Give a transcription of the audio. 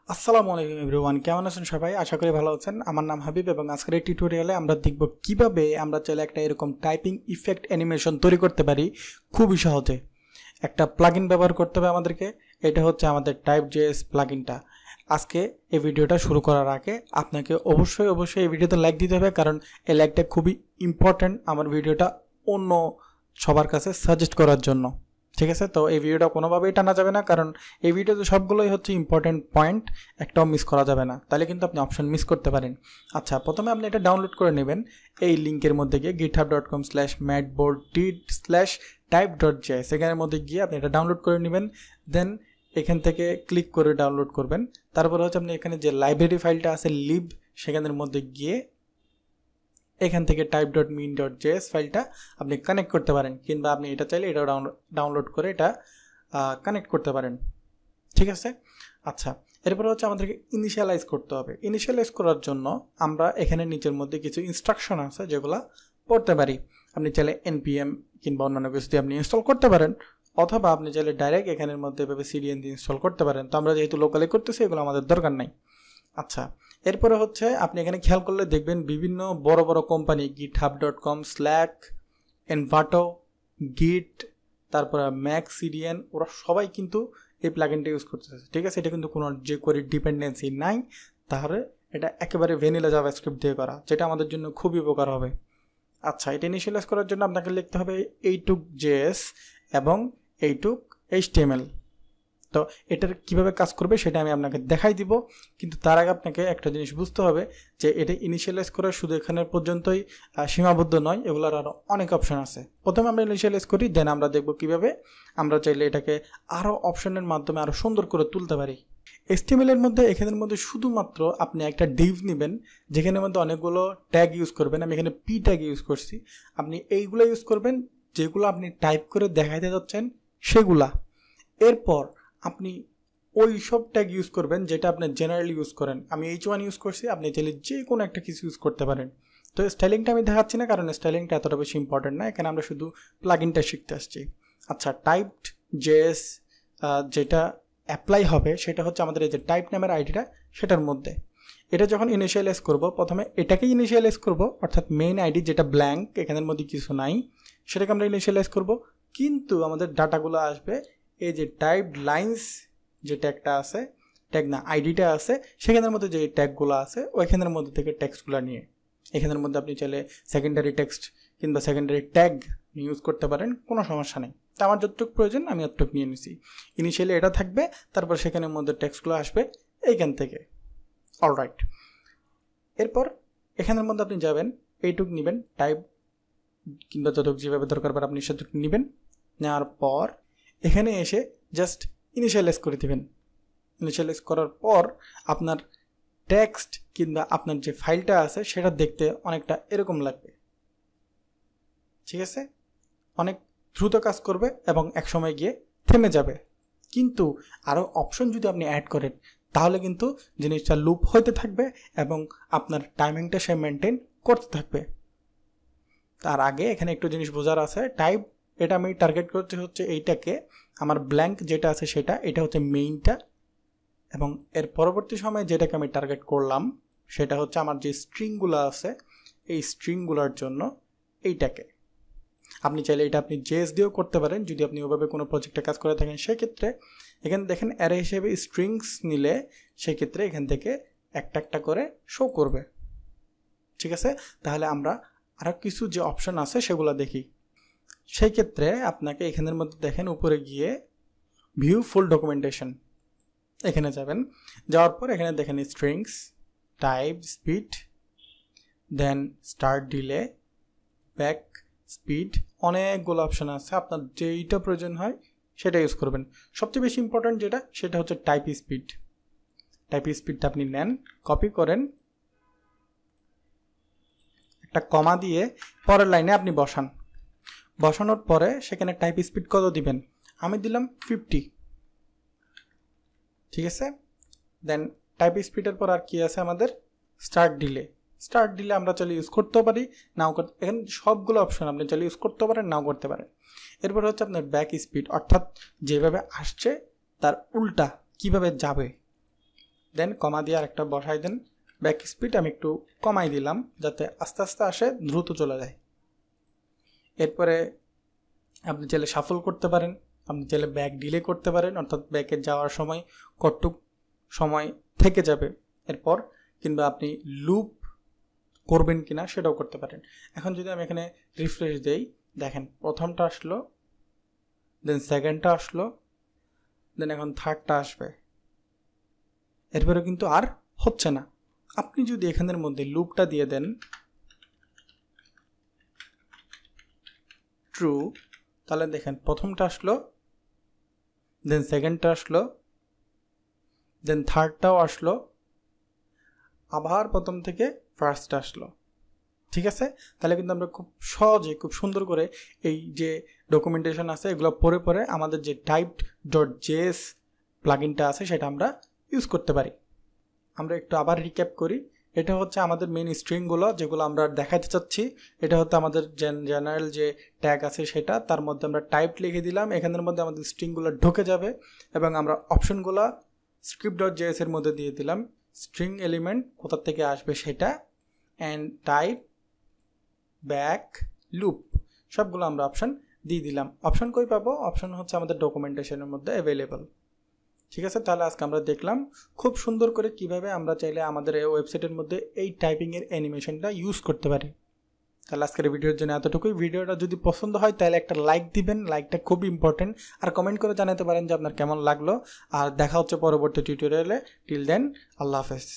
আসসালামু আলাইকুম এভরিওয়ান, কেমন আছেন সবাই? আশা করি ভালো আছেন। আমার নাম হাবিব এবং আজকের এই টিউটোরিয়ালে আমরা দেখব কিভাবে আমরা চাইলে একটা এরকম টাইপিং ইফেক্ট অ্যানিমেশন তৈরি করতে পারি খুবই সহজে। একটা প্লাগইন ব্যবহার করতে হবে আমাদেরকে, এটা হচ্ছে আমাদের Typed.js প্লাগইনটা। আজকে এই ভিডিওটা শুরু করার আগে আপনাকে অবশ্যই এই ভিডিওতে লাইক দিতে হবে, কারণ এই লাইকটা খুবই ইম্পর্ট্যান্ট আমার ভিডিওটা অন্য সবার কাছে সাজেস্ট করার জন্য। ঠিক আছে, তো এই ভিডিওটা কোনোভাবেই টানা যাবে না, কারণ এই ভিডিওতে সবগুলোই হচ্ছে ইম্পর্টেন্ট পয়েন্ট, একটাও মিস করা যাবে না, তাহলে কিন্তু আপনি অপশন মিস করতে পারেন। আচ্ছা, প্রথমে আপনি এটা ডাউনলোড করে নেবেন এই লিঙ্কের মধ্যে গিয়ে github.com/madboard/type.js, এখানের মধ্যে গিয়ে আপনি এটা ডাউনলোড করে নেবেন। দেন এখান থেকে ক্লিক করে ডাউনলোড করবেন। তারপরে হচ্ছে আপনি এখানে যে লাইব্রেরি ফাইলটা আছে লিব, সেখানের মধ্যে গিয়ে এখান থেকে type.min.js ফাইলটা আপনি কানেক্ট করতে পারেন, কিংবা আপনি এটা চাইলে এটাও ডাউনলোড করে এটা কানেক্ট করতে পারেন। ঠিক আছে, আচ্ছা, এরপরে হচ্ছে আমাদেরকে ইনিশিয়ালাইজ করতে হবে। ইনিশিয়ালাইজ করার জন্য আমরা এখানে নিচের মধ্যে কিছু ইনস্ট্রাকশন আছে যেগুলো পড়তে পারি। আপনি চাইলে npm কিংবা অন্যান্য কিছু দিয়ে আপনি ইনস্টল করতে পারেন, অথবা আপনি চাইলে ডাইরেক্ট এখানের মধ্যে এভাবে cdn দিয়ে ইনস্টল করতে পারেন। তো আমরা যেহেতু লোকালি করতেছি, এগুলো আমাদের দরকার নাই। আচ্ছা, এরপরে হচ্ছে আপনি এখানে খেয়াল করলে দেখবেন বিভিন্ন বড় বড় company github.com, Slack, Envato, Git, তারপরে ম্যাক সিডিএন, ওরা সবাই কিন্তু এই প্লাগইনটা ইউজ করতেছে। ঠিক আছে, এটা কিন্তু কোনো jQuery ডিপেন্ডেন্সি নাই, তাহলে এটা একেবারে ভ্যানিলা জাভাস্ক্রিপ্ট দিয়ে করা, যেটা আমাদের জন্য খুবই উপকার হবে। আচ্ছা, এটা ইনিশিয়ালাইজ করার জন্য আপনাকে লিখতে হবে এইটুক.js এবং এইটুক.html। তো এটার কিভাবে কাজ করবে সেটা আমি আপনাকে দেখাই দিব, কিন্তু তার আগে আপনাকে একটা জিনিস বুঝতে হবে যে এটা ইনিশিয়ালাইজ করা শুধু এখানে পর্যন্তই সীমাবদ্ধ নয়, এগুলোর আরও অনেক অপশন আছে। প্রথমে আমরা ইনিশিয়ালাইজ করি, দেন আমরা দেখব কিভাবে আমরা চাইলে এটাকে আরও অপশনের মাধ্যমে আরও সুন্দর করে তুলতে পারি। HTML এর মধ্যে এখানের মধ্যে শুধুমাত্র আপনি একটা ডিভ নেবেন, যেখানের মধ্যে অনেকগুলো ট্যাগ ইউজ করবেন। আমি এখানে পি ট্যাগ ইউজ করছি, আপনি এইগুলো ইউজ করবেন যেগুলো আপনি টাইপ করে দেখাইতে যাচ্ছেন সেগুলা। এরপর আপনি ওই সব ট্যাগ ইউজ করবেন যেটা আপনি জেনারেলি ইউজ করেন। আমি H1 ইউজ করছি, আপনি চাইলে যে কোনো একটা কিছু ইউজ করতে পারেন। তো স্টাইলিংটা আমি দেখাচ্ছি না, কারণ স্টাইলিংটা এতটা বেশি ইম্পর্টেন্ট না, এখানে আমরা শুধু প্লাগইনটা শিখতে আসছি। আচ্ছা, Typed.js যেটা অ্যাপ্লাই হবে সেটা হচ্ছে আমাদের এই যে টাইপ নামের আইডিটা, সেটার মধ্যে এটা যখন ইনিশিয়ালাইজ করব, প্রথমে এটাকে ইনিশিয়ালাইজ করব, অর্থাৎ মেইন আইডি যেটা ব্ল্যাঙ্ক, এখানের মধ্যে কিছু নাই, সেটাকে আমরা ইনিশিয়ালাইজ করব। কিন্তু আমাদের ডাটাগুলো আসবে এই যে টাইপড লাইন্স যে ট্যাগটা আছে, ট্যাগ না আইডিটা আছে, সেখানের মধ্যে যে ট্যাগগুলো আছে ওইখানের মধ্যে থেকে টেক্সটগুলো নিয়ে এখানের মধ্যে আপনি চাইলে সেকেন্ডারি টেক্সট কিংবা সেকেন্ডারি ট্যাগ ইউজ করতে পারেন, কোনো সমস্যা নেই। তো আমার যতটুকু প্রয়োজন আমি অতটুকু নিয়ে নিছি। ইনিশিয়ালি এটা থাকবে, তারপর সেখানের মধ্যে টেক্সটগুলো আসবে এইখান থেকে। অলরাইট, এরপর এখানের মধ্যে আপনি যাবেন, এইটুক নেবেন টাইপ কিংবা যতটুকু যেভাবে দরকার পড়ে আপনি সেটুকু নেবেন। নেওয়ার পর এখানে এসে জাস্ট ইনিশিয়ালাইজ করে দেবেন। ইনিশিয়ালাইজ করার পর আপনার টেক্সট কিংবা আপনার যে ফাইলটা আছে সেটা দেখতে অনেকটা এরকম লাগবে। ঠিক আছে, অনেক দ্রুত কাজ করবে এবং এক সময় গিয়ে থেমে যাবে। কিন্তু আরও অপশন যদি আপনি অ্যাড করেন তাহলে কিন্তু জিনিসটা লুপ হইতে থাকবে এবং আপনার টাইমিংটা সে মেনটেন করতে থাকবে। তার আগে এখানে একটু জিনিস বোঝার আছে। টাইপ, এটা আমি টার্গেট করতে হচ্ছে এইটাকে, আমার ব্ল্যাঙ্ক যেটা আছে সেটা, এটা হচ্ছে মেইনটা, এবং এর পরবর্তী সময়ে যেটাকে আমি টার্গেট করলাম সেটা হচ্ছে আমার যে স্ট্রিংগুলো আছে এই স্ট্রিংগুলোর জন্য এইটাকে। আপনি চাইলে এটা আপনি জেএস দিয়েও করতে পারেন যদি আপনি ওভাবে কোনো প্রজেক্টে কাজ করে থাকেন। সেক্ষেত্রে এখানে দেখেন অ্যারে হিসেবে স্ট্রিংস নিলে সেক্ষেত্রে এখান থেকে একটা একটা করে শো করবে। ঠিক আছে, তাহলে আমরা আরও কিছু যে অপশন আছে সেগুলো দেখি। সেই ক্ষেত্রে আপনাকে এখানের মধ্যে দেখেন উপরে গিয়ে ভিউ ফুল ডকুমেন্টেশন, এখানে যাবেন। যাওয়ার পর এখানে দেখেন strings, type, speed, then start delay, back speed, অনেকগুলো অপশন আছে। আপনার যেইটা প্রয়োজন হয় সেটা ইউজ করবেন। সবচেয়ে বেশি ইম্পর্ট্যান্ট যেটা সেটা হচ্ছে টাইপ স্পিড। টাইপ স্পিডটা আপনি নেন, কপি করেন, একটা কমা দিয়ে পরের লাইনে আপনি বসান। বসানোর পরে সেখানে টাইপ স্পিড কত দিবেন, আমি দিলাম 50। ঠিক আছে, দেন টাইপ স্পিডের পর আর কি আছে আমাদের স্টার্ট ডিলে। স্টার্ট ডিলে আমরা চাইলে ইউজ করতেও পারি, নাও করতে, এখানে সবগুলো অপশন আপনি চাইলে ইউজ করতেও পারেন, নাও করতে পারেন। এরপর হচ্ছে আপনার ব্যাক স্পিড, অর্থাৎ যেভাবে আসছে তার উল্টা কিভাবে যাবে, দেন কমা দিয়ে আরেকটা বসাই দেন। ব্যাক স্পিড আমি একটু কমাই দিলাম যাতে আস্তে আস্তে আসে, দ্রুত চলে যায়। এরপরে আপনি চাইলে শাফল করতে পারেন, আপনি চাইলে ব্যাক ডিলে করতে পারেন, অর্থাৎ ব্যাকে যাওয়ার সময় কতটুক সময় থেকে যাবে এরপর, কিংবা আপনি লুপ করবেন কিনা সেটাও করতে পারেন। এখন যদি আমি এখানে রিফ্রেশ দেই, দেখেন প্রথমটা আসলো, দেন সেকেন্ডটা আসলো, দেন এখন থার্ডটা আসবে, এরপরে কিন্তু আর হচ্ছে না। আপনি যদি এখানের মধ্যে লুপটা দিয়ে দেন ট্রু, তাহলে দেখেন প্রথমটা আসলো, দেন সেকেন্ডটা আসলো, দেন থার্ডটাও আসলো, আবার প্রথম থেকে ফার্স্টটা আসলো। ঠিক আছে, তাহলে কিন্তু আমরা খুব সহজে খুব সুন্দর করে এই যে ডকুমেন্টেশন আছে এগুলো পড়ে পড়ে আমাদের যে Typed.js প্লাগইনটা আছে সেটা আমরা ইউজ করতে পারি। আমরা একটু আবার রিক্যাপ করি। এটা হচ্ছে আমাদের মেইন স্ট্রিংগুলো যেগুলো আমরা দেখাতে চাচ্ছি। এটা হচ্ছে আমাদের জেনারেল যে ট্যাগ আছে সেটা, তার মধ্যে আমরা টাইপ লিখে দিলাম, এখানের মধ্যে আমাদের স্ট্রিংগুলো ঢুকে যাবে এবং আমরা অপশনগুলো script.js এর মধ্যে দিয়ে দিলাম, স্ট্রিং এলিমেন্ট কোথা থেকে আসবে সেটা, অ্যান্ড টাইপ ব্যাক লুপ সবগুলো আমরা অপশন দিয়ে দিলাম। অপশন কই পাবো? অপশন হচ্ছে আমাদের ডকুমেন্টেশনের মধ্যে অ্যাভেলেবল। ঠিক আছে, তাহলে আজকে আমরা দেখলাম খুব সুন্দর করে কিভাবে আমরা চাইলে আমাদের এই ওয়েবসাইটের মধ্যে এই টাইপিংয়ের অ্যানিমেশনটা ইউজ করতে পারি। তাহলে আজকের ভিডিওর জন্য এতটুকুই। ভিডিওটা যদি পছন্দ হয় তাহলে একটা লাইক দিবেন, লাইকটা খুব ইম্পর্টেন্ট, আর কমেন্ট করে জানাতে পারেন যে আপনার কেমন লাগলো। আর দেখা হচ্ছে পরবর্তী টিউটোরিয়ালে। টিল দেন, আল্লাহ হাফেজ।